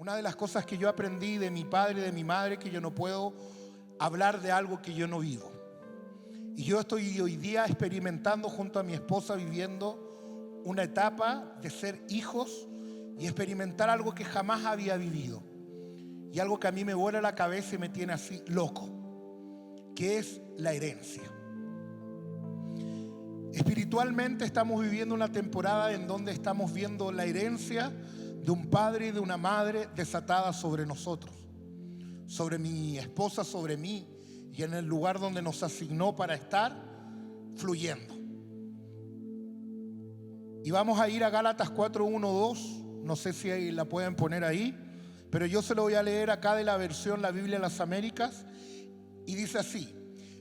Una de las cosas que yo aprendí de mi padre y de mi madre es que yo no puedo hablar de algo que yo no vivo. Y yo estoy hoy día experimentando junto a mi esposa, viviendo una etapa de ser hijos y experimentar algo que jamás había vivido. Y algo que a mí me vuela la cabeza y me tiene así loco, que es la herencia. Espiritualmente estamos viviendo una temporada en donde estamos viendo la herencia de un padre y de una madre desatada sobre nosotros, sobre mi esposa, sobre mí, y en el lugar donde nos asignó para estar, fluyendo. Y vamos a ir a Gálatas 4:1-2, no sé si ahí la pueden poner ahí, pero yo se lo voy a leer acá de la versión La Biblia de las Américas, y dice así: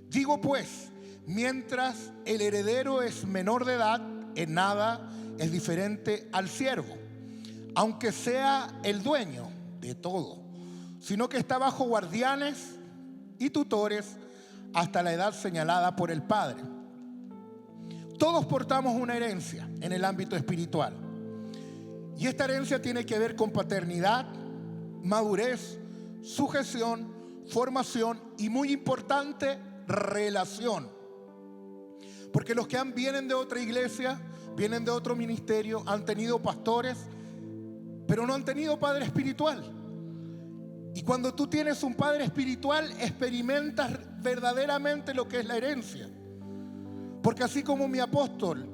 digo pues, mientras el heredero es menor de edad, en nada es diferente al siervo, aunque sea el dueño de todo, sino que está bajo guardianes y tutores hasta la edad señalada por el Padre. Todos portamos una herencia en el ámbito espiritual, y esta herencia tiene que ver con paternidad, madurez, sujeción, formación y, muy importante, relación. Porque los que vienen de otra iglesia, vienen de otro ministerio, han tenido pastores, pero no han tenido padre espiritual. Y cuando tú tienes un padre espiritual, experimentas verdaderamente lo que es la herencia. Porque así como mi apóstol,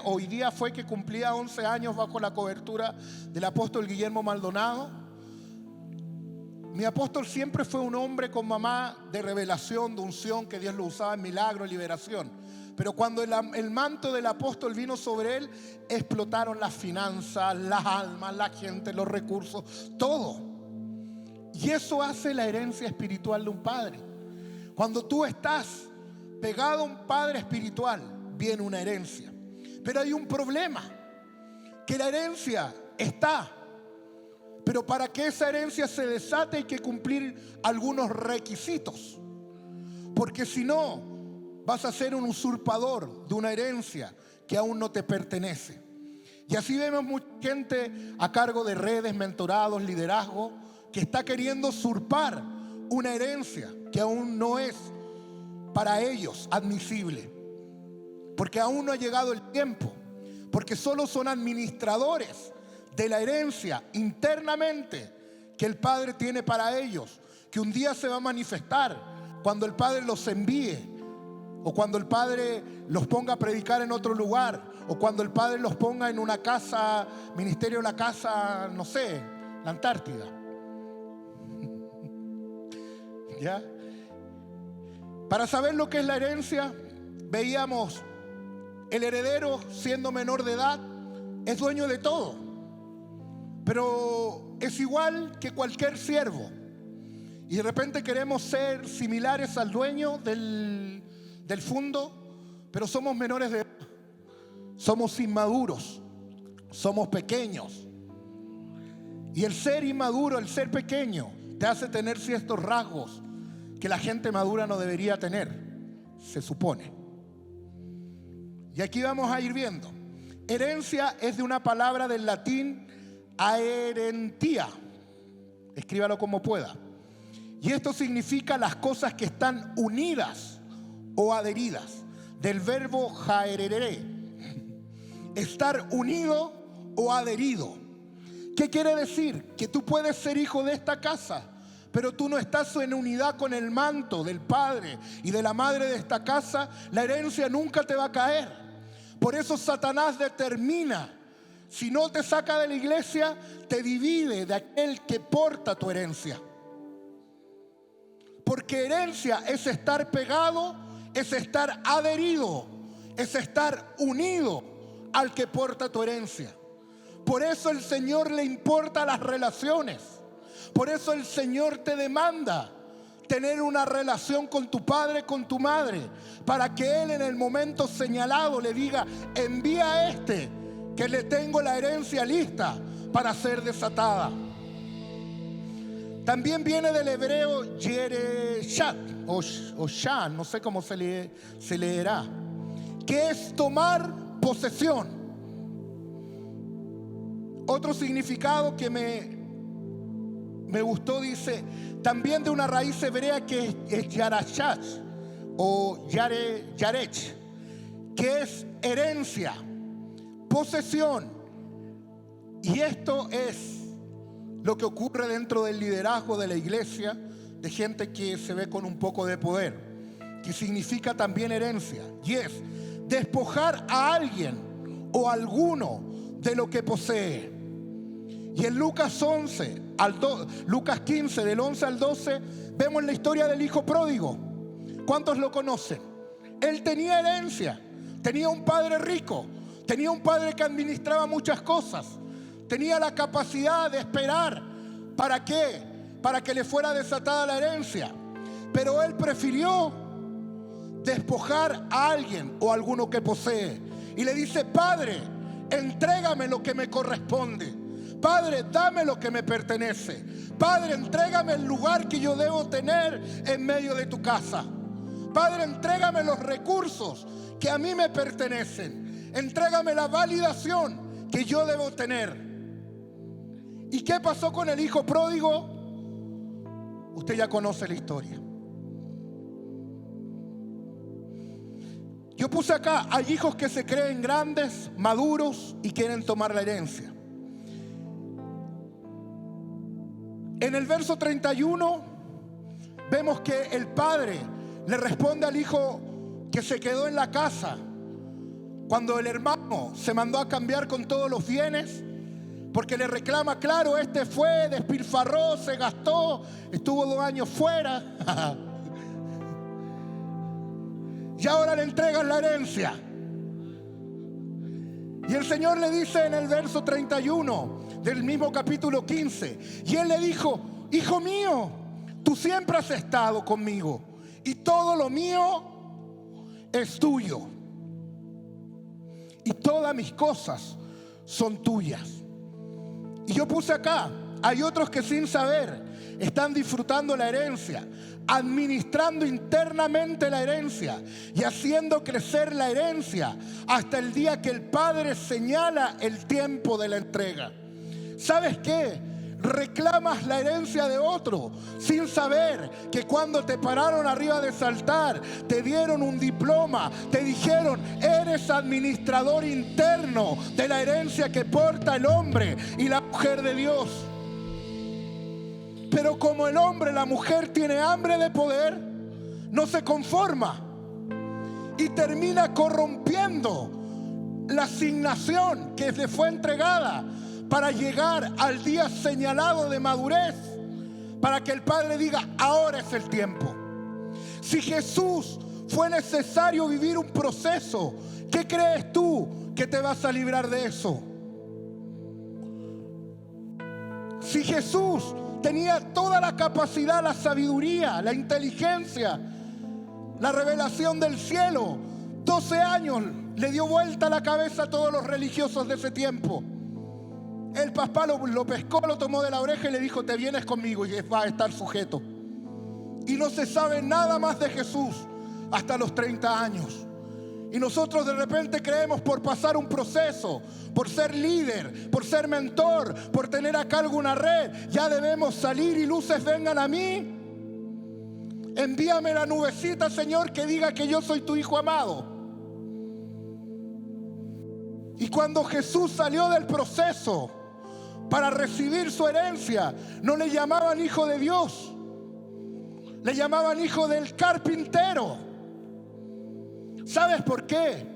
hoy día fue que cumplía 11 años bajo la cobertura del apóstol Guillermo Maldonado, mi apóstol siempre fue un hombre con mamá de revelación, de unción, que Dios lo usaba en milagro, liberación. Pero cuando el manto del apóstol vino sobre él, explotaron las finanzas, las almas, la gente, los recursos, todo. Y eso hace la herencia espiritual de un padre. Cuando tú estás pegado a un padre espiritual, viene una herencia. Pero hay un problema, que la herencia está, pero para que esa herencia se desate hay que cumplir algunos requisitos. Porque si no, vas a ser un usurpador de una herencia que aún no te pertenece. Y así vemos mucha gente a cargo de redes, mentorados, liderazgo, que está queriendo usurpar una herencia que aún no es para ellos admisible. Porque aún no ha llegado el tiempo. Porque solo son administradores de la herencia internamente que el Padre tiene para ellos, que un día se va a manifestar cuando el Padre los envíe, o cuando el Padre los ponga a predicar en otro lugar, o cuando el Padre los ponga en una casa, ministerio de la casa, no sé, la Antártida. ¿Ya? Para saber lo que es la herencia, veíamos el heredero, siendo menor de edad, es dueño de todo, pero es igual que cualquier siervo. Y de repente queremos ser similares al dueño del fondo, pero somos menores de edad, somos inmaduros, somos pequeños. Y el ser inmaduro, el ser pequeño, te hace tener ciertos rasgos que la gente madura no debería tener, se supone. Y aquí vamos a ir viendo. Herencia es de una palabra del latín aerentia. Escríbalo como pueda. Y esto significa las cosas que están unidas o adheridas, del verbo jaerere, estar unido o adherido. ¿Qué quiere decir? Que tú puedes ser hijo de esta casa, pero tú no estás en unidad con el manto del padre y de la madre de esta casa. La herencia nunca te va a caer. Por eso Satanás determina, si no te saca de la iglesia, te divide de aquel que porta tu herencia. Porque herencia es estar pegado, es estar adherido, es estar unido al que porta tu herencia. Por eso el Señor le importa las relaciones. Por eso el Señor te demanda tener una relación con tu padre, con tu madre, para que Él en el momento señalado le diga: envía a este, que le tengo la herencia lista para ser desatada. También viene del hebreo yereshat o shan, no sé cómo se leerá, que es tomar posesión. Otro significado que me me gustó, dice, también de una raíz hebrea que es yarashach o yarech, que es herencia, posesión. Y esto es lo que ocurre dentro del liderazgo de la iglesia, de gente que se ve con un poco de poder, que significa también herencia, y es despojar a alguien o alguno de lo que posee. Y en Lucas 15, del 11 al 12, vemos la historia del hijo pródigo. ¿Cuántos lo conocen? Él tenía herencia, tenía un padre rico, tenía un padre que administraba muchas cosas, tenía la capacidad de esperar. ¿Para qué? Para que le fuera desatada la herencia. Pero él prefirió despojar a alguien o a alguno que posee. Y le dice: Padre, entrégame lo que me corresponde. Padre, dame lo que me pertenece. Padre, entrégame el lugar que yo debo tener en medio de tu casa. Padre, entrégame los recursos que a mí me pertenecen. Entrégame la validación que yo debo tener. ¿Y qué pasó con el hijo pródigo? Usted ya conoce la historia. Yo puse acá: hay hijos que se creen grandes, maduros y quieren tomar la herencia. En el verso 31 vemos que el padre le responde al hijo que se quedó en la casa cuando el hermano se mandó a cambiar con todos los bienes, porque le reclama: claro, este fue, despilfarró, se gastó, estuvo 2 años fuera y ahora le entregan la herencia. Y el Señor le dice en el verso 31 del mismo capítulo 15, y él le dijo: hijo mío, tú siempre has estado conmigo y todo lo mío es tuyo y todas mis cosas son tuyas. Y yo puse acá: hay otros que sin saber están disfrutando la herencia, administrando internamente la herencia y haciendo crecer la herencia hasta el día que el Padre señala el tiempo de la entrega. ¿Sabes qué? Reclamas la herencia de otro sin saber que cuando te pararon arriba de ese altar te dieron un diploma, te dijeron: eres administrador interno de la herencia que porta el hombre y la mujer de Dios. Pero como el hombre, la mujer tiene hambre de poder, no se conforma y termina corrompiendo la asignación que le fue entregada para llegar al día señalado de madurez, para que el Padre diga: ahora es el tiempo. Si Jesús fue necesario vivir un proceso, ¿qué crees tú que te vas a librar de eso? Si Jesús tenía toda la capacidad, la sabiduría, la inteligencia, la revelación del cielo, 12 años le dio vuelta la cabeza a todos los religiosos de ese tiempo. El papá lo pescó, lo tomó de la oreja y le dijo: te vienes conmigo y va a estar sujeto. Y no se sabe nada más de Jesús hasta los 30 años. Y nosotros de repente creemos, por pasar un proceso, por ser líder, por ser mentor, por tener a cargo una red, ya debemos salir y luces vengan a mí. Envíame la nubecita, Señor, que diga que yo soy tu hijo amado. Y cuando Jesús salió del proceso para recibir su herencia, no le llamaban hijo de Dios, le llamaban hijo del carpintero. ¿Sabes por qué?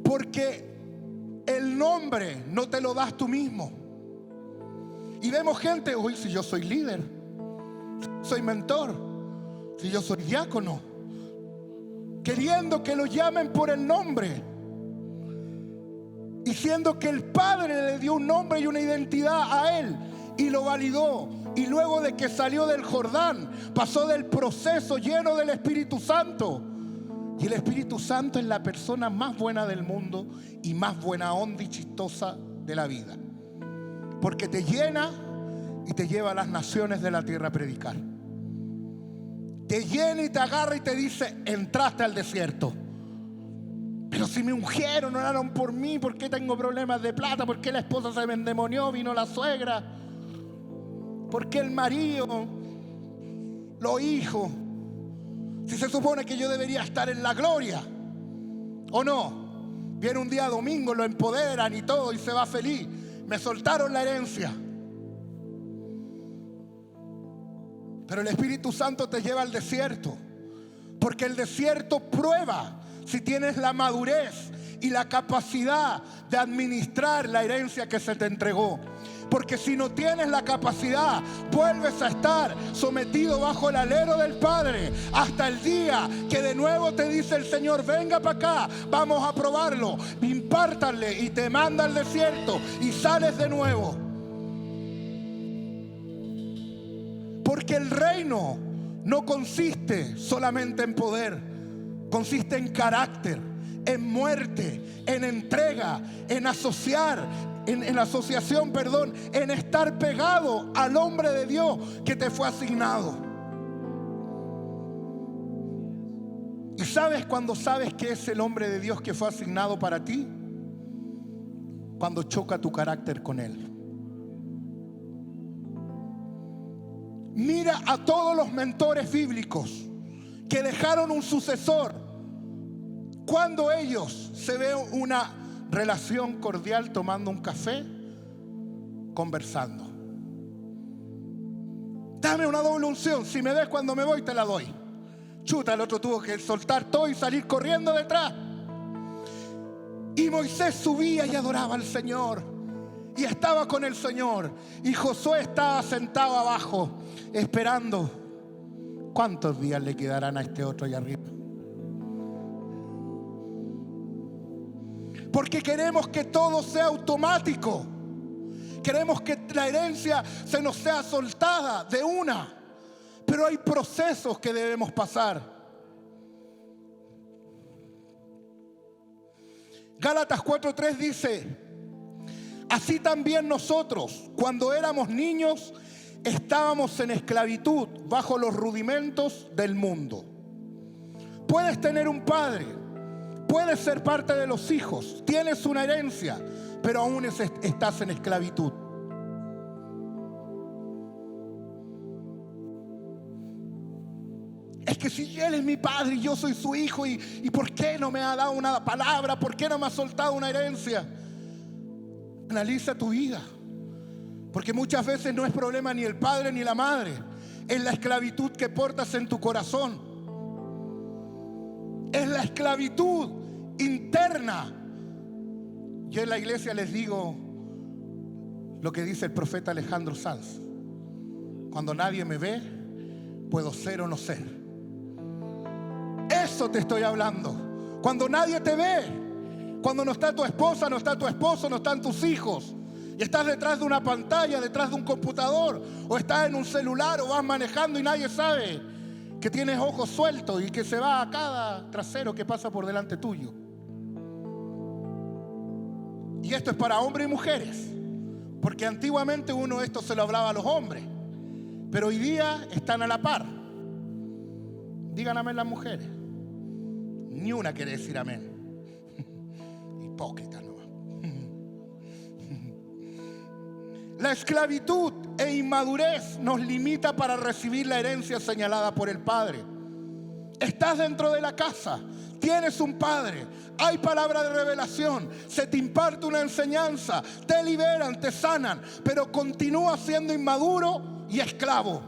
Porque el nombre no te lo das tú mismo. Y vemos gente: uy, si yo soy líder, si soy mentor, si yo soy diácono, queriendo que lo llamen por el nombre, y siendo que el Padre le dio un nombre y una identidad a él y lo validó. Y luego de que salió del Jordán, pasó del proceso lleno del Espíritu Santo. Y el Espíritu Santo es la persona más buena del mundo y más buena onda y chistosa de la vida, porque te llena y te lleva a las naciones de la tierra a predicar. Te llena y te agarra y te dice: entraste al desierto. Pero si me ungieron, oraron por mí, ¿por qué tengo problemas de plata? ¿Por qué la esposa se me endemonió? Vino la suegra. porque el marido, los hijos, si se supone que yo debería estar en la gloria, ¿o no? Viene un día domingo, lo empoderan y todo y se va feliz. Me soltaron la herencia. Pero el Espíritu Santo te lleva al desierto, porque el desierto prueba si tienes la madurez y la capacidad de administrar la herencia que se te entregó. Porque si no tienes la capacidad, vuelves a estar sometido bajo el alero del Padre hasta el día que de nuevo te dice el Señor: venga para acá, vamos a probarlo, impártanle, y te manda al desierto y sales de nuevo. Porque el reino no consiste solamente en poder, consiste en carácter, en muerte, en entrega, en asociación, en estar pegado al hombre de Dios que te fue asignado. ¿Y sabes cuándo sabes que es el hombre de Dios que fue asignado para ti? Cuando choca tu carácter con él. Mira a todos los mentores bíblicos que dejaron un sucesor. Cuando ellos se ven una relación cordial tomando un café, conversando. Dame una doble unción, si me des cuando me voy te la doy. Chuta, el otro tuvo que soltar todo y salir corriendo detrás. Y Moisés subía y adoraba al Señor y estaba con el Señor, y Josué estaba sentado abajo esperando. ¿Cuántos días le quedarán a este otro allá arriba? Porque queremos que todo sea automático. Queremos que la herencia se nos sea soltada de una. Pero hay procesos que debemos pasar. Gálatas 4:3 dice: así también nosotros, cuando éramos niños, estábamos en esclavitud bajo los rudimentos del mundo. Puedes tener un padre, puedes ser parte de los hijos, tienes una herencia, pero aún estás en esclavitud. Es que si él es mi padre y yo soy su hijo, ¿y por qué no me ha dado una palabra? ¿Por qué no me ha soltado una herencia? Analiza tu vida, porque muchas veces no es problema ni el padre ni la madre, es la esclavitud que portas en tu corazón. Es la esclavitud interna. Yo en la iglesia les digo lo que dice el profeta Alejandro Sanz: cuando nadie me ve, puedo ser o no ser. Eso te estoy hablando. Cuando nadie te ve, cuando no está tu esposa, no está tu esposo, no están tus hijos, y estás detrás de una pantalla, detrás de un computador, o estás en un celular, o vas manejando y nadie sabe que tienes ojos sueltos y que se va a cada trasero que pasa por delante tuyo. Y esto es para hombres y mujeres, porque antiguamente uno esto se lo hablaba a los hombres, pero hoy día están a la par. Digan amén las mujeres. Ni una quiere decir amén. Hipócrita nomás. La esclavitud e inmadurez nos limita para recibir la herencia señalada por el Padre. Estás dentro de la casa, tienes un padre, hay palabra de revelación, se te imparte una enseñanza, te liberan, te sanan, pero continúas siendo inmaduro y esclavo.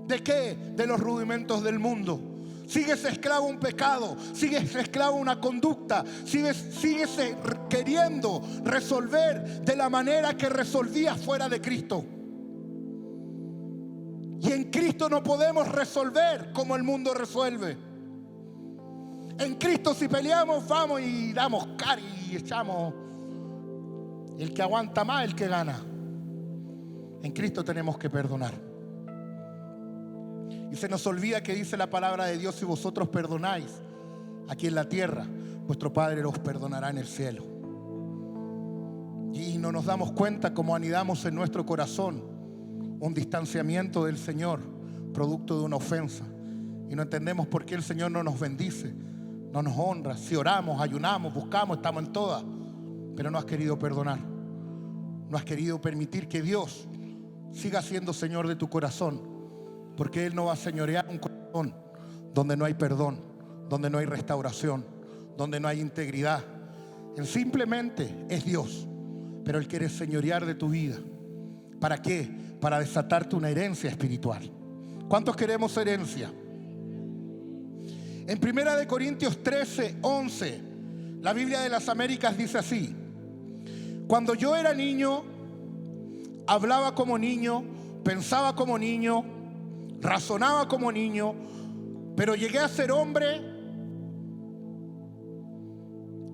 ¿De qué? De los rudimentos del mundo. Sigues esclavo a un pecado, sigues esclavo a una conducta, sigues queriendo resolver de la manera que resolvías fuera de Cristo. Y en Cristo no podemos resolver como el mundo resuelve. En Cristo, si peleamos, vamos y damos cara y echamos. El que aguanta más, el que gana. En Cristo tenemos que perdonar. Y se nos olvida que dice la palabra de Dios: si vosotros perdonáis aquí en la tierra, vuestro Padre los perdonará en el cielo. Y no nos damos cuenta cómo anidamos en nuestro corazón un distanciamiento del Señor, producto de una ofensa. Y no entendemos por qué el Señor no nos bendice, no nos honra. Si oramos, ayunamos, buscamos, estamos en todas, pero no has querido perdonar. No has querido permitir que Dios siga siendo Señor de tu corazón, porque Él no va a señorear un corazón donde no hay perdón, donde no hay restauración, donde no hay integridad. Él simplemente es Dios, pero Él quiere señorear de tu vida. ¿Para qué? Para desatarte una herencia espiritual. ¿Cuántos queremos herencia? En 1 Corintios 13, 11, la Biblia de las Américas dice así: cuando yo era niño, hablaba como niño, pensaba como niño, razonaba como niño, pero llegué a ser hombre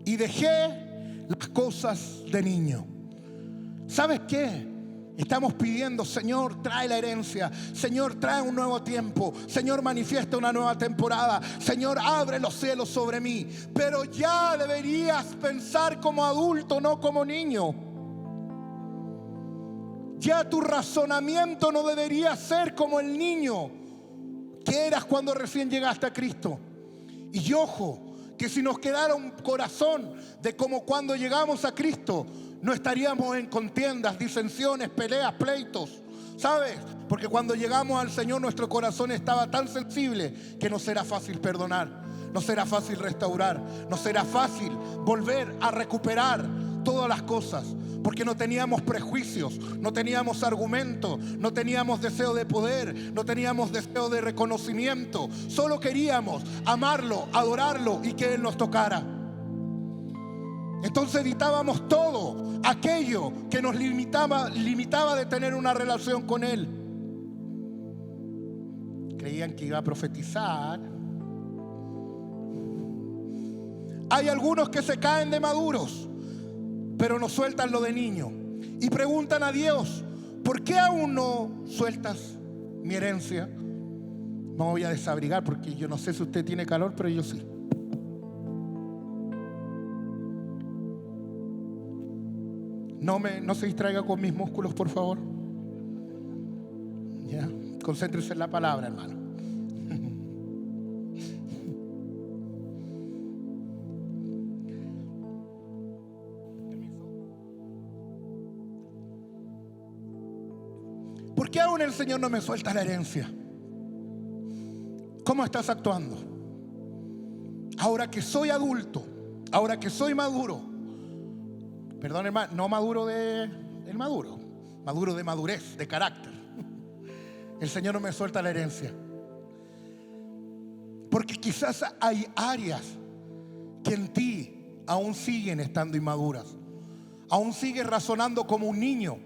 y dejé las cosas de niño. ¿Sabes qué? Estamos pidiendo: Señor, trae la herencia. Señor, trae un nuevo tiempo. Señor, manifiesta una nueva temporada. Señor, abre los cielos sobre mí. Pero ya deberías pensar como adulto, no como niño. Ya tu razonamiento no debería ser como el niño que eras cuando recién llegaste a Cristo. Y ojo, que si nos quedara un corazón de como cuando llegamos a Cristo, no estaríamos en contiendas, disensiones, peleas, pleitos, ¿sabes? Porque cuando llegamos al Señor, nuestro corazón estaba tan sensible que no será fácil perdonar, no será fácil restaurar, no será fácil volver a recuperar todas las cosas, porque no teníamos prejuicios, no teníamos argumentos, no teníamos deseo de poder, no teníamos deseo de reconocimiento. Solo queríamos amarlo, adorarlo y que Él nos tocara. Entonces evitábamos todo aquello que nos limitaba de tener una relación con Él. Creían que iba a profetizar. Hay algunos que se caen de maduros, pero no sueltan lo de niño y preguntan a Dios: ¿por qué aún no sueltas mi herencia? No me voy a desabrigar porque yo no sé si usted tiene calor, pero yo sí. No se distraiga con mis músculos, por favor. Ya, concéntrese en la palabra, hermano. ¿Por qué aún el Señor no me suelta la herencia? ¿Cómo estás actuando? Ahora que soy adulto, ahora que soy maduro. Perdón, hermano, no maduro de el maduro, maduro de madurez, de carácter. El Señor no me suelta la herencia. Porque quizás hay áreas que en ti aún siguen estando inmaduras. Aún sigues razonando como un niño.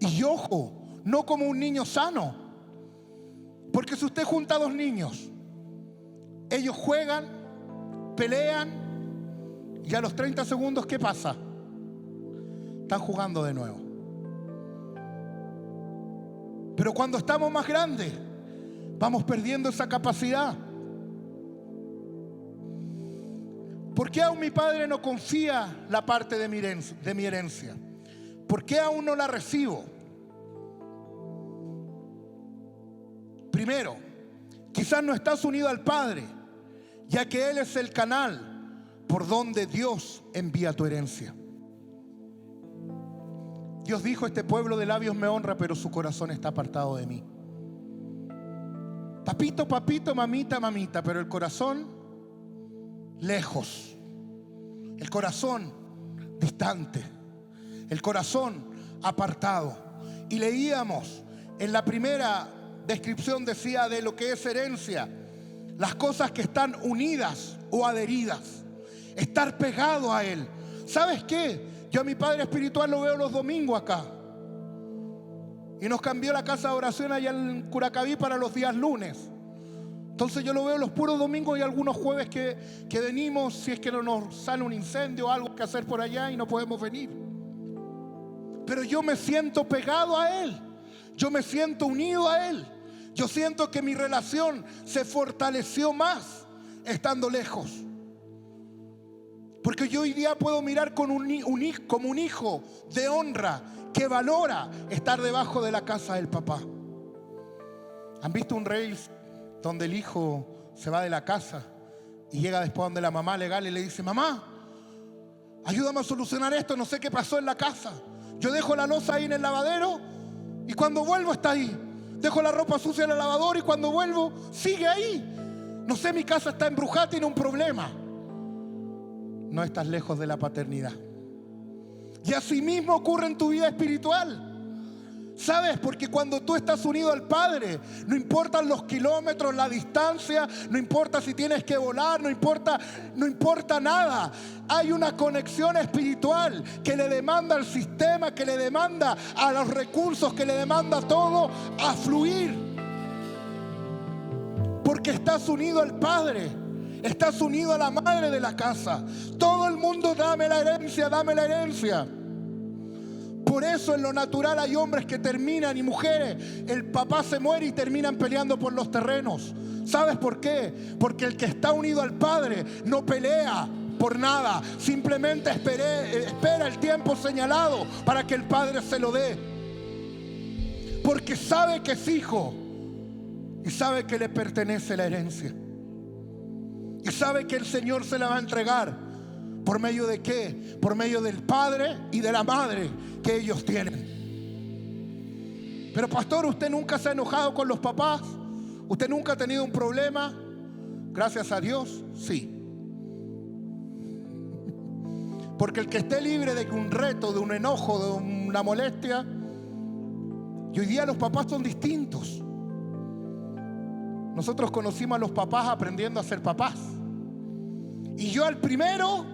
Y ojo, no como un niño sano. Porque si usted junta a dos niños, ellos juegan, pelean, y a los 30 segundos, ¿qué pasa? Están jugando de nuevo. Pero cuando estamos más grandes, vamos perdiendo esa capacidad. ¿Por qué aún mi padre no confía la parte de mi herencia? ¿Por qué aún no la recibo? Primero, quizás no estás unido al Padre, ya que Él es el canal por donde Dios envía tu herencia. Dios dijo: este pueblo de labios me honra, pero su corazón está apartado de mí. Papito, papito, mamita, mamita, pero el corazón lejos. El corazón distante. El corazón apartado. Y leíamos en la primera descripción, decía de lo que es herencia: las cosas que están unidas o adheridas, estar pegado a Él. ¿Sabes qué? Yo a mi padre espiritual lo veo los domingos acá. Y nos cambió la casa de oración allá en Curacaví para los días lunes. Entonces yo lo veo los puros domingos y algunos jueves que venimos, si es que no nos sale un incendio o algo que hacer por allá y no podemos venir. Pero yo me siento pegado a Él. Yo me siento unido a Él. Yo siento que mi relación se fortaleció más estando lejos. Porque yo hoy día puedo mirar como un hijo de honra que valora estar debajo de la casa del papá. ¿Han visto un rey donde el hijo se va de la casa y llega después donde la mamá legal y le dice: mamá, ayúdame a solucionar esto, no sé qué pasó en la casa. Yo dejo la loza ahí en el lavadero Y cuando vuelvo está ahí. Dejo la ropa sucia en la lavadora y cuando vuelvo sigue ahí. No sé, mi casa está embrujada, tiene un problema. No estás lejos de la paternidad. Y así mismo ocurre en tu vida espiritual. ¿Sabes? Porque cuando tú estás unido al Padre, no importan los kilómetros, la distancia, no importa si tienes que volar, no importa nada. Hay una conexión espiritual que le demanda al sistema, que le demanda a los recursos, que le demanda a todo a fluir. Porque estás unido al Padre, estás unido a la madre de la casa. Todo el mundo, dame la herencia, dame la herencia. Por eso en lo natural hay hombres que terminan y mujeres, el papá se muere y terminan peleando por los terrenos. ¿Sabes por qué? Porque el que está unido al Padre no pelea por nada, simplemente espera el tiempo señalado para que el Padre se lo dé. Porque sabe que es hijo y sabe que le pertenece la herencia. Y sabe que el Señor se la va a entregar. ¿Por medio de qué? Por medio del padre y de la madre que ellos tienen. Pero pastor, ¿usted nunca se ha enojado con los papás? ¿Usted nunca ha tenido un problema? Gracias a Dios, sí. Porque el que esté libre de un reto, de un enojo, de una molestia, y hoy día los papás son distintos. Nosotros conocimos a los papás aprendiendo a ser papás. Y yo al primero,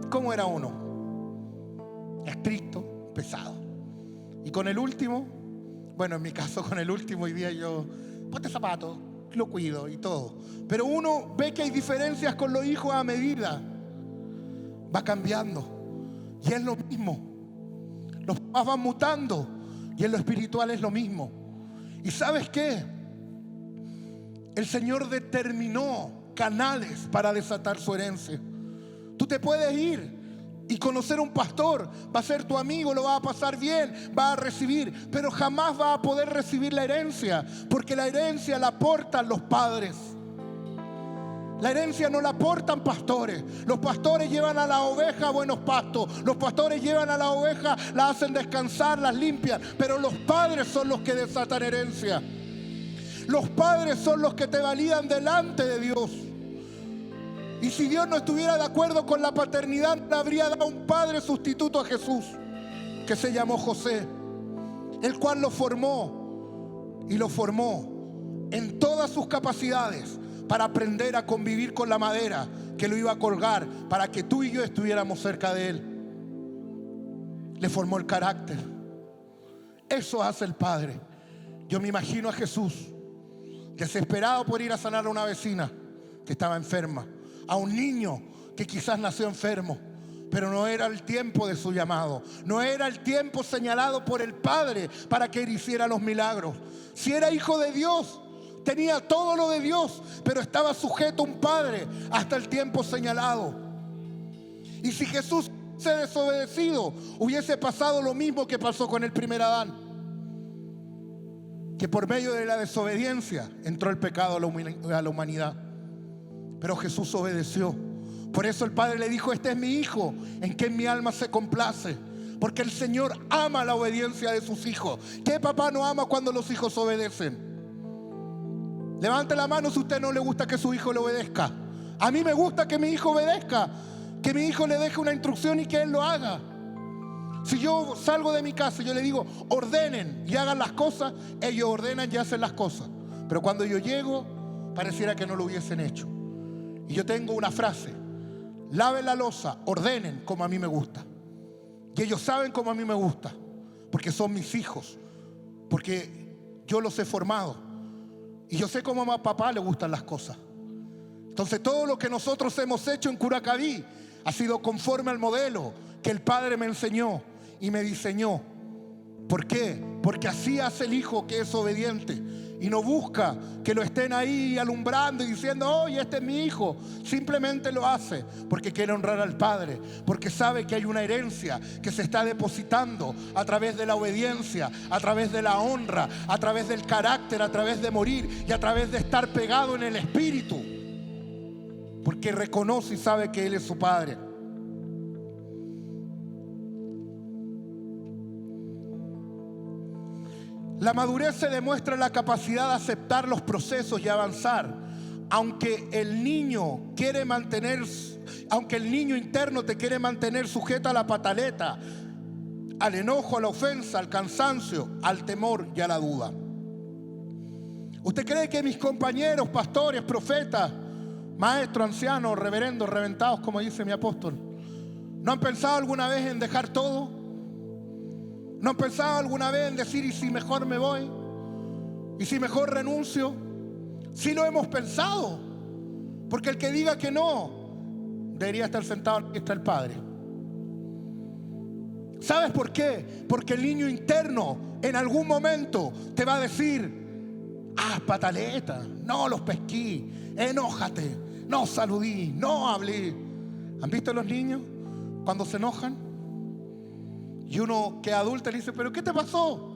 ¿cómo era uno? Estricto, pesado. Y con el último, bueno, en mi caso con el último hoy día yo, ponte zapatos, lo cuido y todo. Pero uno ve que hay diferencias con los hijos a medida. Va cambiando. Y es lo mismo. Los papás van mutando. Y en lo espiritual es lo mismo. ¿Y sabes qué? El Señor determinó canales para desatar su herencia. Tú te puedes ir y conocer un pastor, va a ser tu amigo, lo va a pasar bien, va a recibir, pero jamás va a poder recibir la herencia, porque la herencia la aportan los padres. La herencia no la aportan pastores. Los pastores llevan a la oveja a buenos pastos. Los pastores llevan a la oveja, la hacen descansar, las limpian, pero los padres son los que desatan herencia. Los padres son los que te validan delante de Dios. Y si Dios no estuviera de acuerdo con la paternidad, le habría dado un padre sustituto a Jesús, que se llamó José, el cual lo formó y lo formó en todas sus capacidades para aprender a convivir con la madera que lo iba a colgar para que tú y yo estuviéramos cerca de él. Le formó el carácter. Eso hace el Padre. Yo me imagino a Jesús desesperado por ir a sanar a una vecina que estaba enferma, a un niño que quizás nació enfermo, pero no era el tiempo de su llamado, no era el tiempo señalado por el Padre para que él hiciera los milagros. Si era hijo de Dios, tenía todo lo de Dios, pero estaba sujeto a un Padre hasta el tiempo señalado. Y si Jesús se desobedecido, hubiese pasado lo mismo que pasó con el primer Adán, que por medio de la desobediencia entró el pecado a la humanidad. Pero Jesús obedeció. Por eso el Padre le dijo: este es mi hijo, en quien mi alma se complace. Porque el Señor ama la obediencia de sus hijos. ¿Qué papá no ama cuando los hijos obedecen? Levante la mano si a usted no le gusta que su hijo le obedezca. A mí me gusta que mi hijo obedezca, que mi hijo le deje una instrucción y que él lo haga. Si yo salgo de mi casa y yo le digo ordenen y hagan las cosas, ellos ordenan y hacen las cosas. Pero cuando yo llego, pareciera que no lo hubiesen hecho. Y yo tengo una frase: laven la loza, ordenen como a mí me gusta. Y ellos saben como a mí me gusta, porque son mis hijos, porque yo los he formado. Y yo sé cómo a papá le gustan las cosas. Entonces todo lo que nosotros hemos hecho en Curacaví ha sido conforme al modelo que el Padre me enseñó y me diseñó. ¿Por qué? Porque así hace el hijo que es obediente y no busca que lo estén ahí alumbrando y diciendo: oye, este es mi hijo. Simplemente lo hace porque quiere honrar al Padre, porque sabe que hay una herencia que se está depositando a través de la obediencia, a través de la honra, a través del carácter, a través de morir y a través de estar pegado en el espíritu, porque reconoce y sabe que Él es su Padre. La madurez se demuestra en la capacidad de aceptar los procesos y avanzar. Aunque el niño interno te quiere mantener sujeto a la pataleta, al enojo, a la ofensa, al cansancio, al temor y a la duda. ¿Usted cree que mis compañeros, pastores, profetas, maestros, ancianos, reverendos, reventados, como dice mi apóstol, no han pensado alguna vez en dejar todo? ¿No han pensado alguna vez en decir, y si mejor me voy? ¿Y si mejor renuncio? Sí lo hemos pensado, porque el que diga que no debería estar sentado aquí está el Padre. ¿Sabes por qué? Porque el niño interno en algún momento te va a decir, pataleta, no los pesquí, enójate, no saludí, no hablé. ¿Han visto a los niños cuando se enojan? Y uno que es adulto le dice, ¿pero qué te pasó?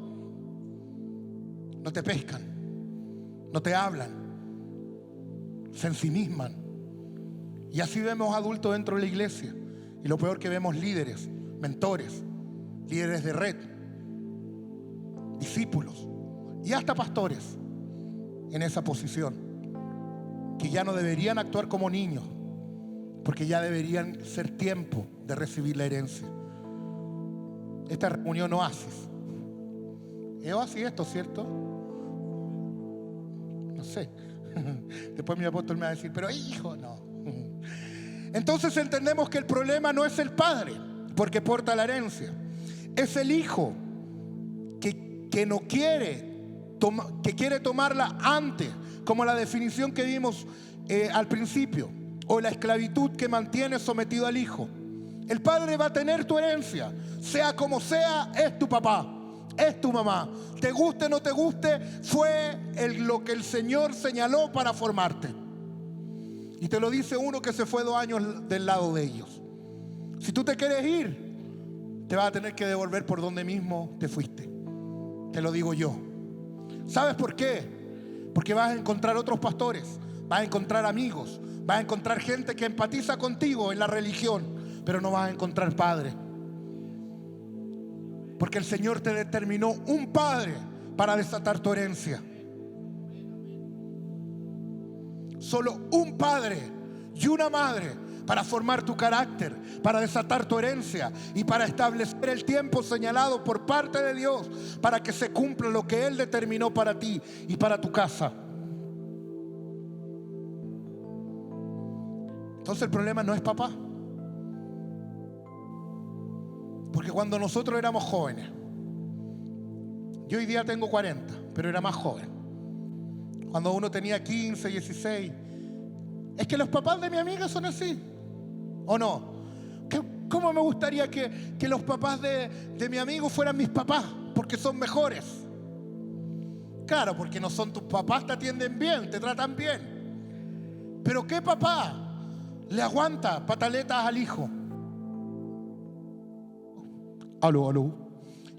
No te pescan, no te hablan, se ensimisman. Y así vemos adultos dentro de la iglesia. Y lo peor que vemos líderes, mentores, líderes de red, discípulos y hasta pastores en esa posición, que ya no deberían actuar como niños, porque ya deberían ser tiempo de recibir la herencia. Esta reunión Oasis es Oasis esto, ¿cierto? No sé. Después mi apóstol me va a decir, pero hijo, no. Entonces entendemos que el problema no es el padre, porque porta la herencia. Es el hijo que no quiere, que quiere tomarla antes, como la definición que vimos al principio, o la esclavitud que mantiene sometido al hijo. El padre va a tener tu herencia, sea como sea, es tu papá, es tu mamá. Te guste o no te guste, fue lo que el Señor señaló para formarte. Y te lo dice uno que se fue 2 años del lado de ellos. Si tú te quieres ir, te vas a tener que devolver por donde mismo te fuiste. Te lo digo yo. ¿Sabes por qué? Porque vas a encontrar otros pastores, vas a encontrar amigos, vas a encontrar gente que empatiza contigo en la religión, pero no vas a encontrar padre. Porque el Señor te determinó un padre para desatar tu herencia. Solo un padre y una madre para formar tu carácter, para desatar tu herencia y para establecer el tiempo señalado por parte de Dios para que se cumpla lo que Él determinó para ti y para tu casa. Entonces el problema no es papá. Porque cuando nosotros éramos jóvenes, yo hoy día tengo 40, pero era más joven. Cuando uno tenía 15, 16, es que los papás de mi amiga son así, ¿o no? ¿Cómo me gustaría que los papás de mi amigo fueran mis papás? Porque son mejores. Claro, porque no son tus papás, te atienden bien, te tratan bien. Pero ¿qué papá le aguanta pataletas al hijo? Aló.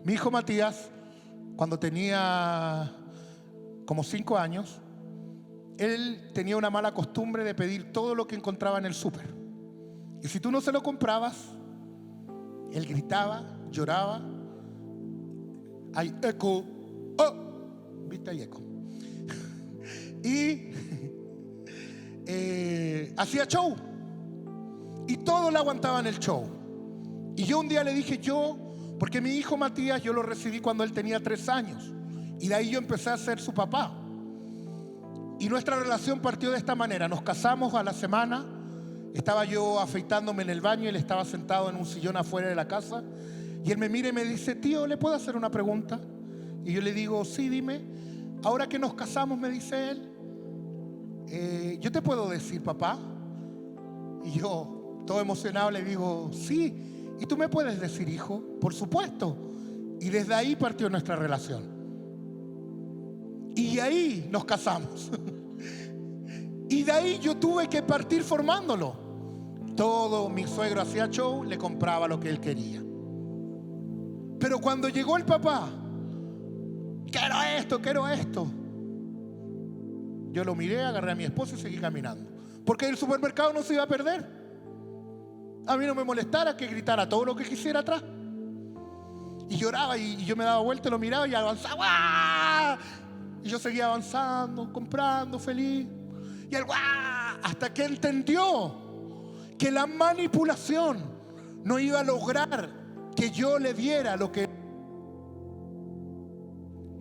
Mi hijo Matías, cuando tenía como 5 años, él tenía una mala costumbre de pedir todo lo que encontraba en el súper. Y si tú no se lo comprabas, él gritaba, lloraba. Hay eco. ¡Oh! ¿Viste? Hay eco. Y hacía show. Y todos le aguantaban el show. Y yo un día le dije porque mi hijo Matías yo lo recibí cuando él tenía 3 años. Y de ahí yo empecé a ser su papá. Y nuestra relación partió de esta manera. Nos casamos a la semana. Estaba yo afeitándome en el baño y él estaba sentado en un sillón afuera de la casa. Y él me mira y me dice, tío, ¿le puedo hacer una pregunta? Y yo le digo, sí, dime. Ahora que nos casamos, me dice él, ¿yo te puedo decir papá? Y yo, todo emocionado, le digo, sí. ¿Y tú me puedes decir hijo? Por supuesto. Y desde ahí partió nuestra relación. Y ahí nos casamos. Y de ahí yo tuve que partir formándolo. Todo mi suegro hacía show, le compraba lo que él quería. Pero cuando llegó el papá, quiero esto. Yo lo miré, agarré a mi esposa y seguí caminando. Porque el supermercado no se iba a perder. A mí no me molestara que gritara todo lo que quisiera atrás. Y lloraba y yo me daba vuelta, lo miraba y avanzaba. ¡Guau! Y yo seguía avanzando, comprando, feliz. Y él, ¡guau! Hasta que entendió que la manipulación no iba a lograr que yo le diera lo que...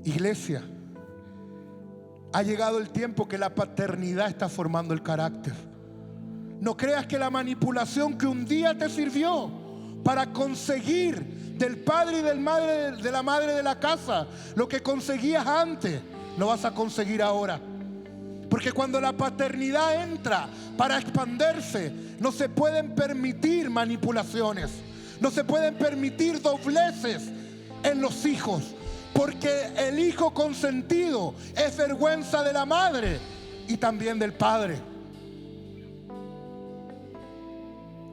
Iglesia, ha llegado el tiempo que la paternidad está formando el carácter. No creas que la manipulación que un día te sirvió para conseguir del padre y de la madre de la casa lo que conseguías antes, lo vas a conseguir ahora. Porque cuando la paternidad entra para expandirse, no se pueden permitir manipulaciones, no se pueden permitir dobleces en los hijos. Porque el hijo consentido es vergüenza de la madre y también del padre.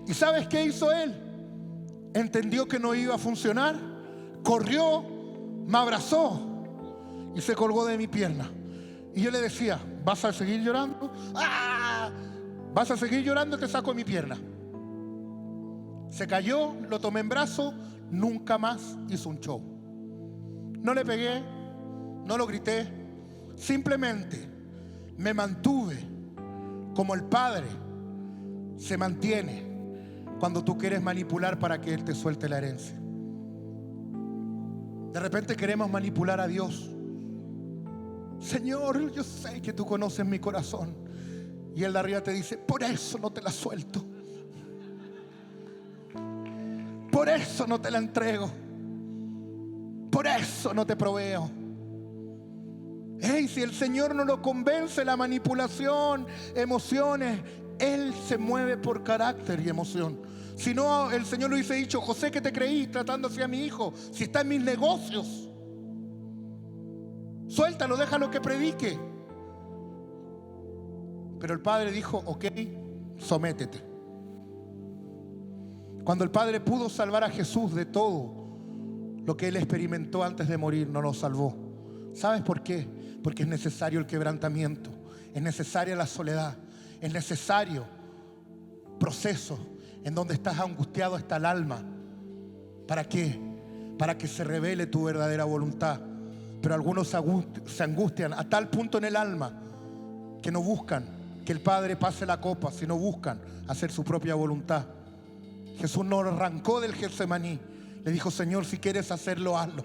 ¿Y sabes qué hizo él? Entendió que no iba a funcionar, corrió, me abrazó y se colgó de mi pierna. Y yo le decía, ¿vas a seguir llorando? ¡Ah! ¿Vas a seguir llorando? Te saco de mi pierna. Se cayó, lo tomé en brazo, nunca más hizo un show. No le pegué, no lo grité, simplemente me mantuve como el padre se mantiene cuando tú quieres manipular para que Él te suelte la herencia. De repente queremos manipular a Dios. Señor, yo sé que tú conoces mi corazón. Y Él de arriba te dice, por eso no te la suelto, por eso no te la entrego, por eso no te proveo. Hey, si el Señor no lo convence, la manipulación, emociones, Él se mueve por carácter y emoción. Si no, el Señor le hubiese dicho, José, ¿qué te creí tratando así a mi hijo? Si está en mis negocios, suéltalo, déjalo que predique. Pero el Padre dijo, ok, sométete. Cuando el Padre pudo salvar a Jesús de todo lo que Él experimentó antes de morir, no lo salvó. ¿Sabes por qué? Porque es necesario el quebrantamiento, es necesaria la soledad, es necesario proceso en donde estás angustiado hasta el alma. ¿Para qué? Para que se revele tu verdadera voluntad. Pero algunos se angustian a tal punto en el alma que no buscan que el Padre pase la copa, sino buscan hacer su propia voluntad. Jesús no arrancó del Getsemaní. Le dijo, Señor, si quieres hacerlo, hazlo.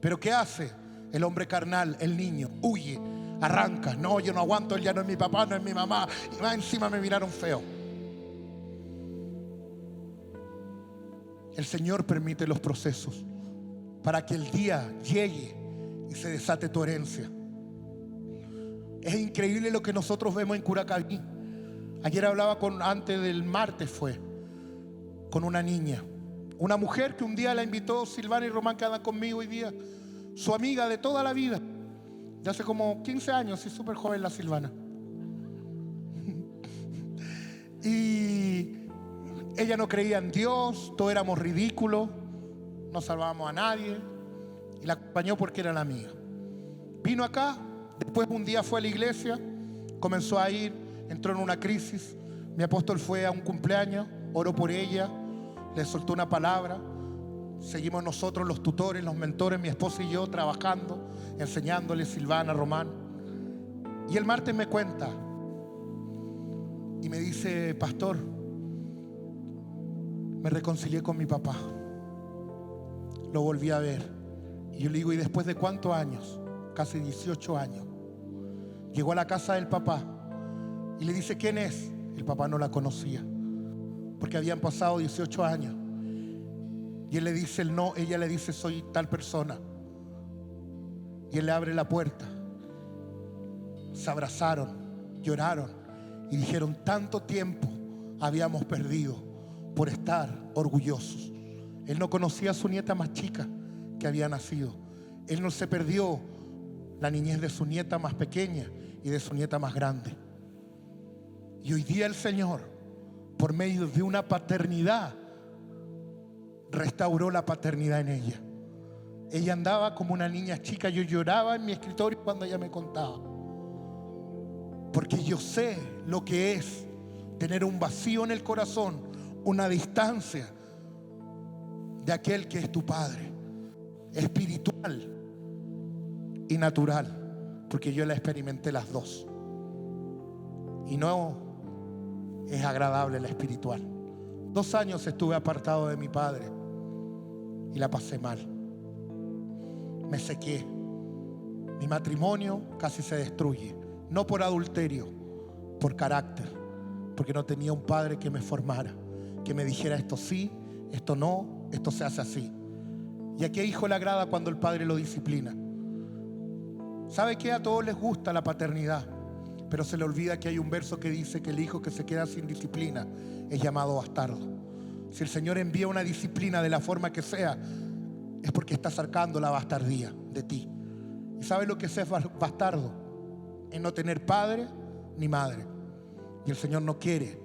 Pero ¿qué hace el hombre carnal, el niño? Huye, arranca. No, yo no aguanto, él ya no es mi papá, no es mi mamá. Y más encima me miraron feo. El Señor permite los procesos para que el día llegue y se desate tu herencia. Es increíble lo que nosotros vemos en Curacaví. Ayer hablaba antes del martes con una niña, una mujer que un día la invitó Silvana y Román, que andan conmigo hoy día, su amiga de toda la vida, de hace como 15 años, sí, súper joven la Silvana. Y ella no creía en Dios, todos éramos ridículos, no salvábamos a nadie, y la acompañó porque era la amiga. Vino acá, después un día fue a la iglesia, comenzó a ir, entró en una crisis. Mi apóstol fue a un cumpleaños, oró por ella, le soltó una palabra. Seguimos nosotros los tutores, los mentores, mi esposa y yo trabajando, enseñándole, Silvana, Román. Y el martes me cuenta y me dice, pastor, me reconcilié con mi papá, lo volví a ver. Y yo le digo, ¿y después de cuántos años? Casi 18 años. Llegó a la casa del papá y le dice, ¿quién es? El papá no la conocía porque habían pasado 18 años. Y él le dice el no, ella le dice, soy tal persona. Y él le abre la puerta. Se abrazaron, lloraron y dijeron, tanto tiempo habíamos perdido por estar orgullosos. Él no conocía a su nieta más chica que había nacido. Él no se perdió la niñez de su nieta más pequeña y de su nieta más grande. Y hoy día el Señor, por medio de una paternidad, restauró la paternidad en ella. Ella andaba como una niña chica. Yo lloraba en mi escritorio cuando ella me contaba, porque yo sé lo que es tener un vacío en el corazón, una distancia de aquel que es tu Padre, espiritual y natural, porque yo la experimenté las dos. Y no es agradable la espiritual. 2 años estuve apartado de mi padre y la pasé mal. Me sequé. Mi matrimonio casi se destruye. No por adulterio, por carácter. Porque no tenía un padre que me formara, que me dijera esto sí, esto no, esto se hace así. ¿Y a qué hijo le agrada cuando el padre lo disciplina? ¿Sabe qué? A todos les gusta la paternidad, pero se le olvida que hay un verso que dice que el hijo que se queda sin disciplina es llamado bastardo. Si el Señor envía una disciplina de la forma que sea, es porque está sacando la bastardía de ti. ¿Y sabes lo que es bastardo? Es no tener padre ni madre. Y el Señor no quiere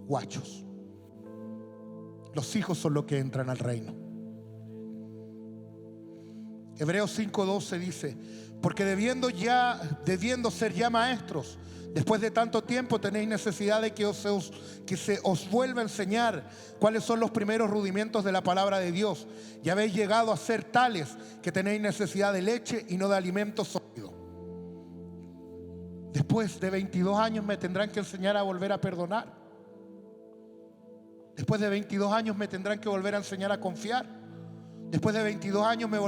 guachos. Los hijos son los que entran al reino. Hebreos 5:12 dice: porque debiendo ser ya maestros, después de tanto tiempo tenéis necesidad de que se os vuelva a enseñar cuáles son los primeros rudimentos de la palabra de Dios. Y habéis llegado a ser tales que tenéis necesidad de leche y no de alimento sólido. Después de 22 años me tendrán que enseñar a volver a perdonar. Después de 22 años me tendrán que volver a enseñar a confiar. Después de 22 años me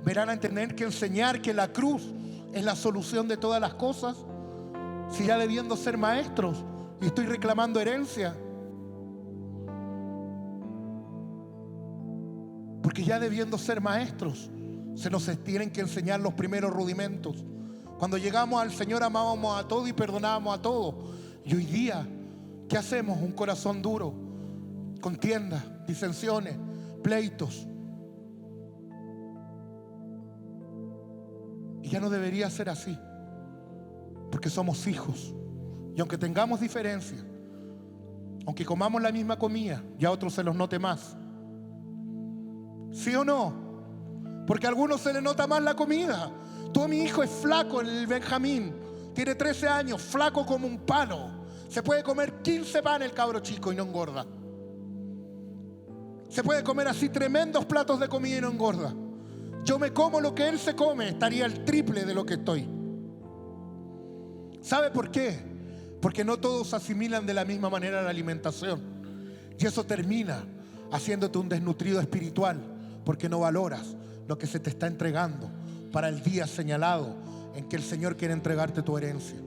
verán a tener que enseñar que la cruz es la solución de todas las cosas. Si ya debiendo ser maestros y estoy reclamando herencia. Porque ya debiendo ser maestros se nos tienen que enseñar los primeros rudimentos. Cuando llegamos al Señor amábamos a todo y perdonábamos a todo. Y hoy día, ¿qué hacemos? Un corazón duro, contiendas, disensiones, pleitos. Y ya no debería ser así, porque somos hijos. Y aunque tengamos diferencias, aunque comamos la misma comida, ya a otros se los note más. ¿Sí o no? Porque a algunos se les nota más la comida. Todo mi hijo es flaco, el Benjamín. Tiene 13 años, flaco como un palo. Se puede comer 15 panes el cabro chico y no engorda. Se puede comer así tremendos platos de comida y no engorda. Yo me como lo que él se come, estaría el triple de lo que estoy. ¿Sabe por qué? Porque no todos asimilan de la misma manera la alimentación. Y eso termina haciéndote un desnutrido espiritual, porque no valoras lo que se te está entregando para el día señalado en que el Señor quiere entregarte tu herencia.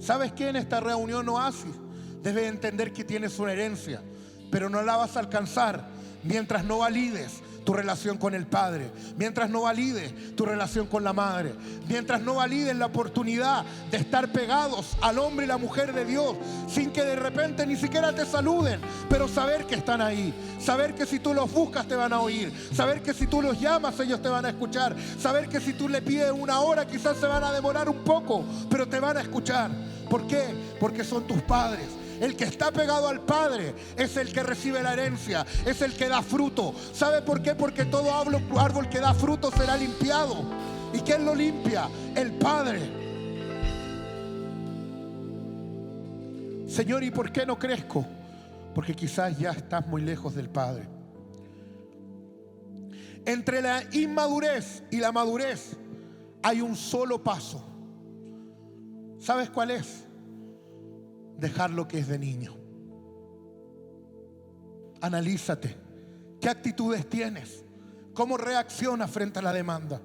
¿Sabes qué? En esta reunión Oasis debes entender que tienes una herencia, pero no la vas a alcanzar mientras no valides tu relación con el Padre, mientras no valides tu relación con la Madre, mientras no valides la oportunidad de estar pegados al hombre y la mujer de Dios, sin que de repente ni siquiera te saluden, pero saber que están ahí, saber que si tú los buscas te van a oír, saber que si tú los llamas ellos te van a escuchar, saber que si tú le pides 1 hora quizás se van a demorar un poco, pero te van a escuchar. ¿Por qué? Porque son tus padres. El que está pegado al Padre es el que recibe la herencia, es el que da fruto. ¿Sabe por qué? Porque todo árbol que da fruto será limpiado. ¿Y quién lo limpia? El Padre. Señor, ¿y por qué no crezco? Porque quizás ya estás muy lejos del Padre. Entre la inmadurez y la madurez hay un solo paso. ¿Sabes cuál es? Dejar lo que es de niño. Analízate. ¿Qué actitudes tienes? ¿Cómo reaccionas frente a la demanda?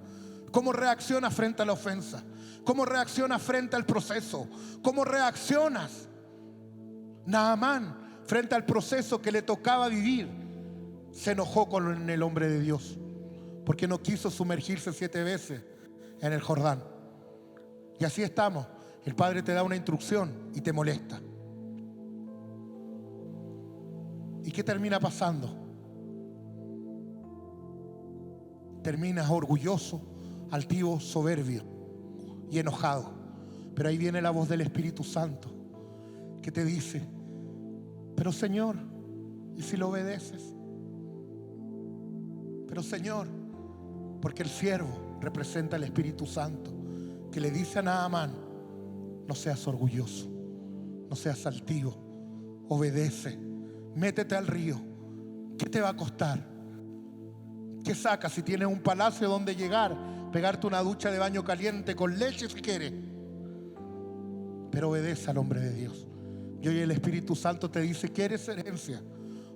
¿Cómo reaccionas frente a la ofensa? ¿Cómo reaccionas frente al proceso? ¿Cómo reaccionas? Naamán, frente al proceso que le tocaba vivir, se enojó con el hombre de Dios porque no quiso sumergirse 7 veces en el Jordán. Y así estamos. El Padre te da una instrucción y te molesta. ¿Y qué termina pasando? Terminas orgulloso, altivo, soberbio y enojado. Pero ahí viene la voz del Espíritu Santo que te dice: pero Señor, ¿y si lo obedeces? Pero Señor, porque el siervo representa al Espíritu Santo que le dice a Naamán: no seas orgulloso, no seas altivo, obedece, métete al río, ¿Qué te va a costar? ¿Qué sacas si tienes un palacio donde llegar? Pegarte una ducha de baño caliente con leche si quieres. Pero obedece al hombre de Dios. Y hoy el Espíritu Santo te dice: ¿quieres herencia?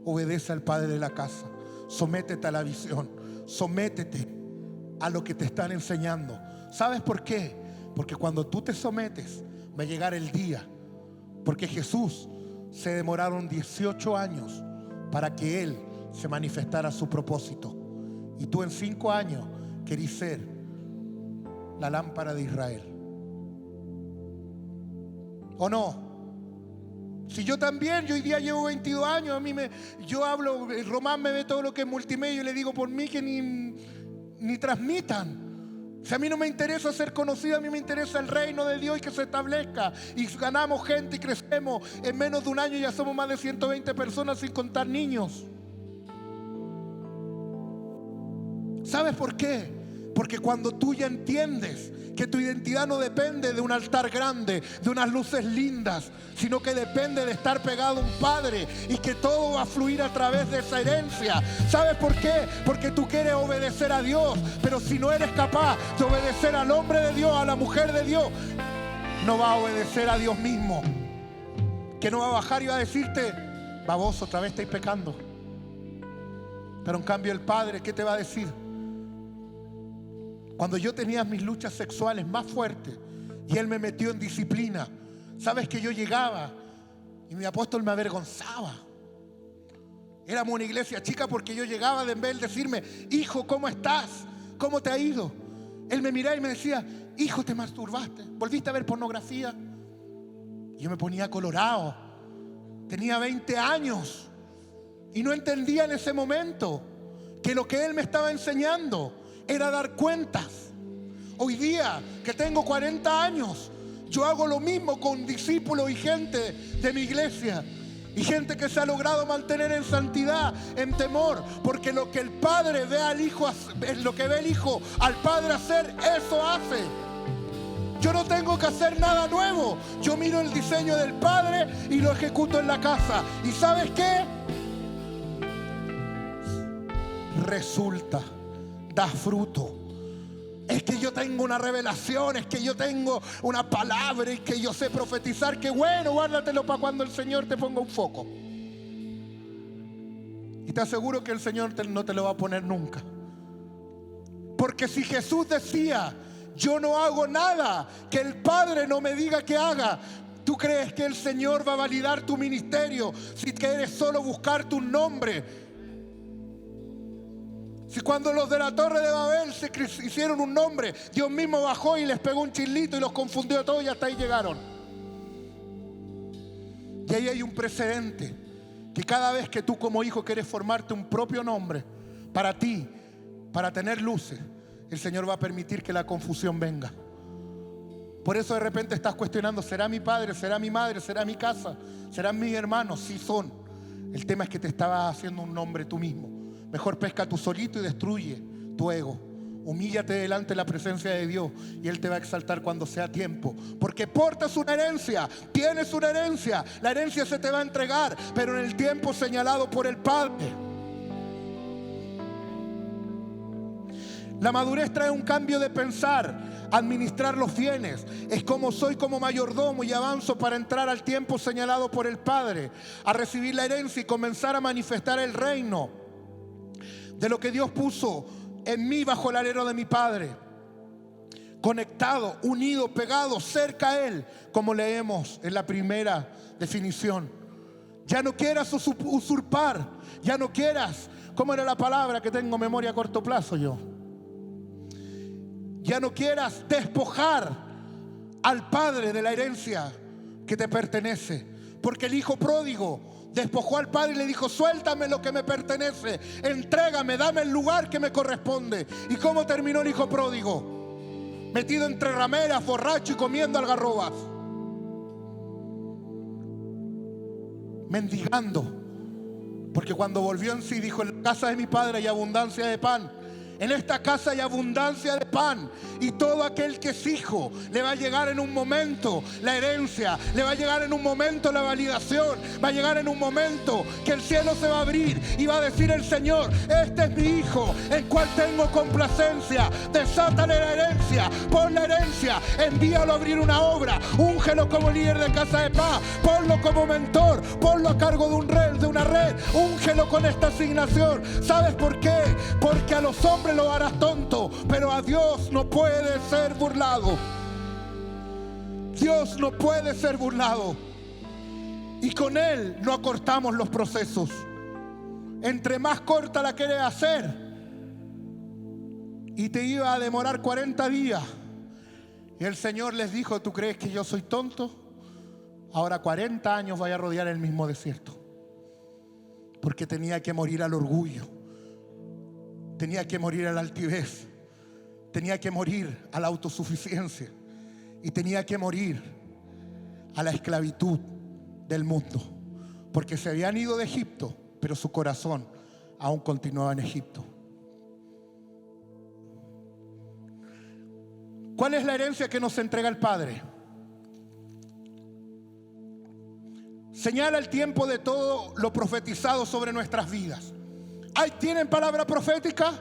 Obedece al padre de la casa. Sométete a la visión. Sométete a lo que te están enseñando. ¿Sabes por qué? Porque cuando tú te sometes va a llegar el día. Porque Jesús se demoraron 18 años para que Él se manifestara su propósito. Y tú en 5 años querís ser la lámpara de Israel. ¿O no? Si yo también, yo hoy día llevo 22 años, yo hablo, Román me ve todo lo que es multimedia y le digo por mí que ni transmitan. Si a mí no me interesa ser conocido, a mí me interesa el reino de Dios y que se establezca. Y ganamos gente y crecemos. En menos de un año ya somos más de 120 personas sin contar niños. ¿Sabes por qué? Porque cuando tú ya entiendes que tu identidad no depende de un altar grande, de unas luces lindas, sino que depende de estar pegado a un Padre y que todo va a fluir a través de esa herencia. ¿Sabes por qué? Porque tú quieres obedecer a Dios, pero si no eres capaz de obedecer al hombre de Dios, a la mujer de Dios, no va a obedecer a Dios mismo, que no va a bajar y va a decirte: baboso, otra vez estáis pecando. Pero en cambio el Padre, ¿qué te va a decir? Cuando yo tenía mis luchas sexuales más fuertes y Él me metió en disciplina, sabes que yo llegaba y mi apóstol me avergonzaba. Éramos una iglesia chica porque yo llegaba, de en vez de decirme: hijo, ¿cómo estás? ¿Cómo te ha ido? Él me miraba y me decía: hijo, ¿te masturbaste? ¿Volviste a ver pornografía? Yo me ponía colorado. Tenía 20 años y no entendía en ese momento que lo que Él me estaba enseñando era dar cuentas. Hoy día que tengo 40 años, yo hago lo mismo con discípulos y gente de mi iglesia. Y gente que se ha logrado mantener en santidad, en temor. Porque lo que el Padre ve al Hijo, lo que ve el Hijo al Padre hacer, eso hace. Yo no tengo que hacer nada nuevo. Yo miro el diseño del Padre y lo ejecuto en la casa. ¿Y sabes qué? Resulta, da fruto. Es que yo tengo una revelación, es que yo tengo una palabra y que yo sé profetizar. Que bueno, guárdatelo para cuando el Señor te ponga un foco. Y te aseguro que el Señor no te lo va a poner nunca. Porque si Jesús decía: yo no hago nada que el Padre no me diga que haga, ¿tú crees que el Señor va a validar tu ministerio si quieres solo buscar tu nombre? Si cuando los de la Torre de Babel se hicieron un nombre, Dios mismo bajó y les pegó un chilito y los confundió a todos y hasta ahí llegaron. Y ahí hay un precedente, que cada vez que tú como hijo quieres formarte un propio nombre para ti, para tener luces, el Señor va a permitir que la confusión venga. Por eso de repente estás cuestionando: ¿será mi padre? ¿Será mi madre? ¿Será mi casa? ¿Serán mis hermanos? Sí son. El tema es que te estabas haciendo un nombre tú mismo. Mejor pesca tú solito y destruye tu ego. Humíllate delante de la presencia de Dios y Él te va a exaltar cuando sea tiempo. Porque portas una herencia, tienes una herencia. La herencia se te va a entregar, pero en el tiempo señalado por el Padre. La madurez trae un cambio de pensar, administrar los bienes. Es como soy como mayordomo y avanzo para entrar al tiempo señalado por el Padre, a recibir la herencia y comenzar a manifestar el reino de lo que Dios puso en mí bajo el alero de mi Padre. Conectado, unido, pegado, cerca a Él, como leemos en la primera definición. Ya no quieras usurpar, ya no quieras, ¿cómo era la palabra? Que tengo memoria a corto plazo yo. Ya no quieras despojar al Padre de la herencia que te pertenece. Porque el hijo pródigo despojó al Padre y le dijo: suéltame lo que me pertenece, entrégame, dame el lugar que me corresponde. ¿Y cómo terminó el hijo pródigo? Metido entre rameras, borracho y comiendo algarrobas, mendigando. Porque cuando volvió en sí dijo: en la casa de mi padre hay abundancia de pan En esta casa hay abundancia de pan, y todo aquel que es hijo le va a llegar en un momento la herencia, le va a llegar en un momento la validación, va a llegar en un momento que el cielo se va a abrir y va a decir el Señor: este es mi hijo, el cual tengo complacencia. Desátale la herencia, pon la herencia, envíalo a abrir una obra, úngelo como líder de casa de paz, ponlo como mentor, ponlo a cargo de una red, úngelo con esta asignación. ¿Sabes por qué? Porque a los hombres lo harás tonto, pero a Dios no puede ser burlado. Dios no puede ser burlado. Y con Él no acortamos los procesos. Entre más corta la quieres hacer, y te iba a demorar 40 días. Y el Señor les dijo: ¿tú crees que yo soy tonto? Ahora 40 años voy a rodear el mismo desierto. Porque tenía que morir al orgullo. Tenía que morir a la altivez, tenía que morir a la autosuficiencia, y tenía que morir a la esclavitud del mundo, porque se habían ido de Egipto, pero su corazón aún continuaba en Egipto. ¿Cuál es la herencia que nos entrega el Padre? Señala el tiempo de todo lo profetizado sobre nuestras vidas. ¿Tienen palabra profética?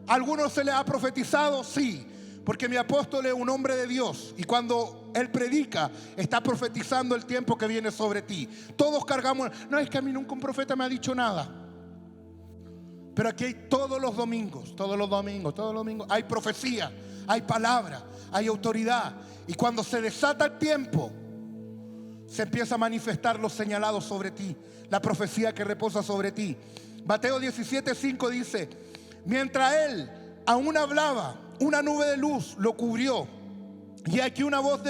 ¿A algunos se les ha profetizado? Sí, porque mi apóstol es un hombre de Dios, y cuando él predica está profetizando el tiempo que viene sobre ti. Todos cargamos: no, es que a mí nunca un profeta me ha dicho nada. Pero aquí hay todos los domingos hay profecía, hay palabra, hay autoridad. Y cuando se desata el tiempo, se empieza a manifestar lo señalado sobre ti, la profecía que reposa sobre ti. Mateo 17:5 dice: mientras él aún hablaba, una nube de luz lo cubrió, y aquí una voz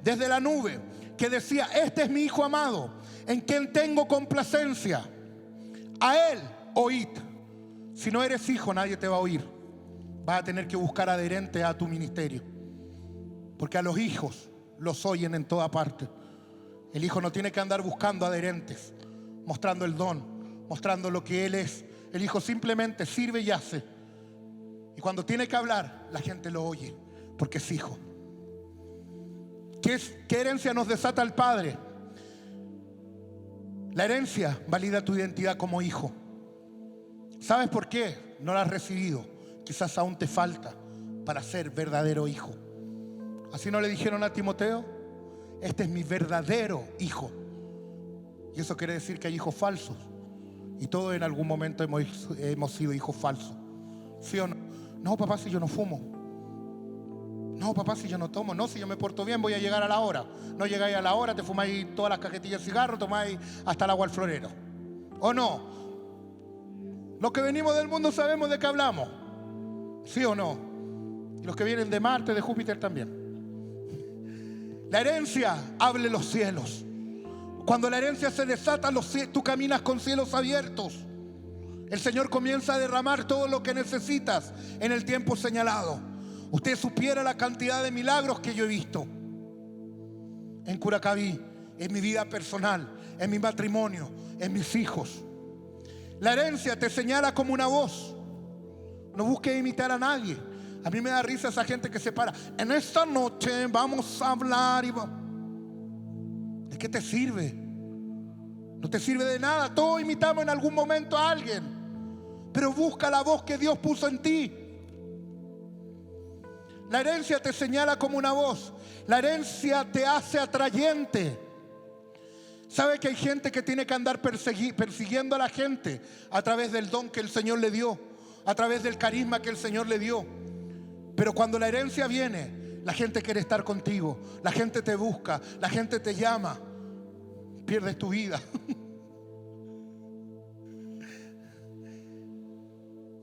desde la nube que decía: este es mi hijo amado, en quien tengo complacencia, a él oíd. Si no eres hijo, nadie te va a oír. Vas a tener que buscar adherentes a tu ministerio, porque a los hijos los oyen en toda parte. El hijo no tiene que andar buscando adherentes, mostrando el don, mostrando lo que él es. El hijo simplemente sirve y hace. Y cuando tiene que hablar, la gente lo oye, porque es hijo. ¿Qué herencia nos desata el Padre? La herencia valida tu identidad como hijo. ¿Sabes por qué no la has recibido? Quizás aún te falta para ser verdadero hijo. Así no le dijeron a Timoteo: este es mi verdadero hijo. Y eso quiere decir que hay hijos falsos. Y todos en algún momento hemos sido hijos falsos. ¿Sí o no? No, papá, si yo no fumo. No, papá, si yo no tomo. No, si yo me porto bien, voy a llegar a la hora. No llegáis a la hora, te fumáis todas las cajetillas de cigarro, tomáis hasta el agua al florero. ¿O no? Los que venimos del mundo sabemos de qué hablamos. ¿Sí o no? Y los que vienen de Marte, de Júpiter también. La herencia abre los cielos. Cuando la herencia se desata, tú caminas con cielos abiertos. El Señor comienza a derramar todo lo que necesitas en el tiempo señalado. Usted supiera la cantidad de milagros que yo he visto en Curacaví, en mi vida personal, en mi matrimonio, en mis hijos. La herencia te señala como una voz. No busques imitar a nadie. A mí me da risa esa gente que se para: en esta noche vamos a hablar ¿De qué te sirve? No te sirve de nada. Todos imitamos en algún momento a alguien, pero busca la voz que Dios puso en ti. La herencia te señala como una voz. La herencia te hace atrayente. ¿Sabe que hay gente que tiene que andar persiguiendo a la gente a través del don que el Señor le dio, a través del carisma que el Señor le dio? Pero cuando la herencia viene, la gente quiere estar contigo, la gente te busca, la gente te llama. Pierdes tu vida.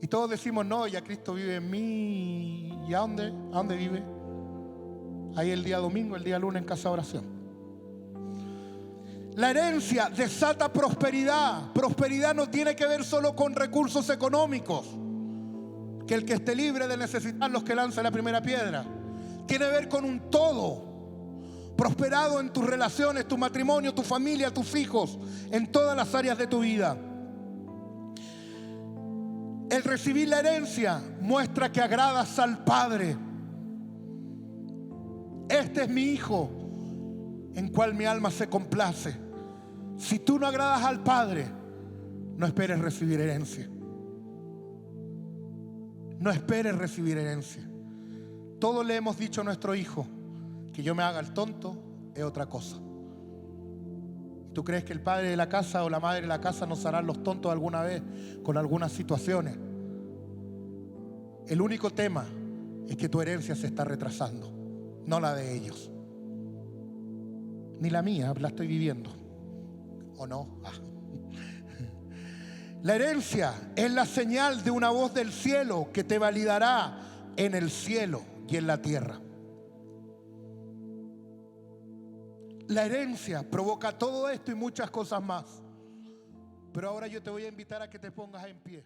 Y todos decimos: no, ya Cristo vive en mí. ¿Y a dónde? ¿A dónde vive? Ahí el día domingo, el día lunes en casa de oración. La herencia desata prosperidad. Prosperidad no tiene que ver solo con recursos económicos. Que el que esté libre de necesitar, los que lance la primera piedra. Tiene que ver con un todo. Prosperado en tus relaciones, tu matrimonio, tu familia, tus hijos, en todas las áreas de tu vida. El recibir la herencia muestra que agradas al Padre. Este es mi hijo en cual mi alma se complace. Si tú no agradas al Padre, no esperes recibir herencia. No esperes recibir herencia. Todos le hemos dicho a nuestro hijo que yo me haga el tonto es otra cosa. ¿Tú crees que el padre de la casa o la madre de la casa nos harán los tontos alguna vez con algunas situaciones? El único tema es que tu herencia se está retrasando, no la de ellos. Ni la mía, la estoy viviendo. ¿O no? La herencia es la señal de una voz del cielo que te validará en el cielo y en la tierra. La herencia provoca todo esto y muchas cosas más. Pero ahora yo te voy a invitar a que te pongas en pie.